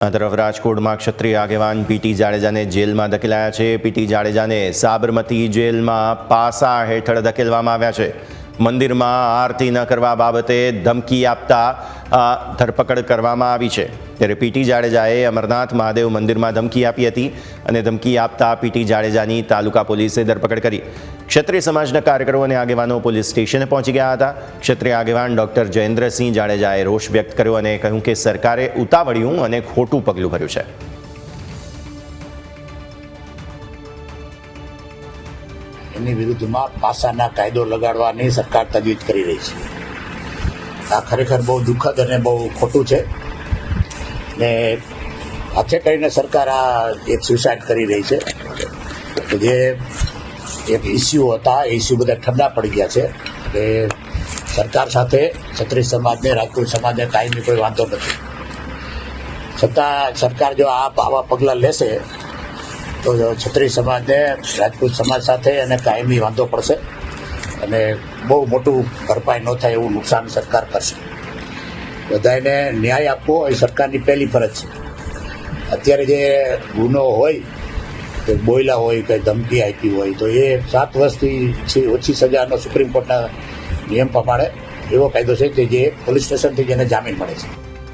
આ તરફ રાજકોટમાં ક્ષત્રિય આગેવાન પીટી જાડેજાને જેલમાં ધકેલાયા છે. પીટી જાડેજાને સાબરમતી જેલમાં પાસા હેઠળ ધકેલવામાં આવ્યા છે. મંદિરમાં આરતી ન કરવા બાબતે ધમકી આપતા ધરપકડ કરવામાં આવી છે. ત્યારે પીટી જાડેજાએ અમરનાથ મહાદેવ મંદિરમાં ધમકી આપી હતી અને ધમકી આપતા પીટી જાડેજાની તાલુકા પોલીસે ધરપકડ કરી. ક્ષત્રિય સમાજના કાર્યકરો અને આગેવાનો પોલીસ સ્ટેશને પહોંચી ગયા હતા. ક્ષત્રિય આગેવાન ડોક્ટર જયેન્દ્રસિંહ જાડેજાએ રોષ વ્યક્ત કર્યો અને કહ્યું કે સરકારે ઉતાવળિયું અને ખોટું પગલું ભર્યું છે. એની વિરુદ્ધમાં પાસાના કાયદો લગાડવાની સરકાર તજવીજ કરી રહી છે. આ ખરેખર બહુ દુઃખદ અને બહુ ખોટું છે ને હાથે કરીને સરકાર આ એક સુસાઇડ કરી રહી છે કે જે એક ઇસ્યુ હતા એ ઇસ્યુ બધા ઠંડા પડી ગયા છે. કે સરકાર સાથે ક્ષત્રિય સમાજને રાજપૂત સમાજને કાયમી કોઈ વાંધો નથી, છતાં સરકાર જો આવા પગલાં લેશે તો ક્ષત્રિય સમાજને રાજપૂત સમાજ સાથે અને કાયમી વાંધો પડશે અને બહુ મોટું ભરપાઈ ન થાય એવું નુકસાન સરકાર કરશે. બધાને ન્યાય આપવો એ સરકારની પહેલી ફરજ છે. અત્યારે જે ગુનો હોય કે બોયલા હોય કે ધમકી આપી હોય તો એ 7 વર્ષથી ઓછી સજાનો સુપ્રીમ કોર્ટના નિયમ પ્રમાણે એવો કાયદો છે કે જે પોલીસ સ્ટેશનથી જેને જામીન મળે છે.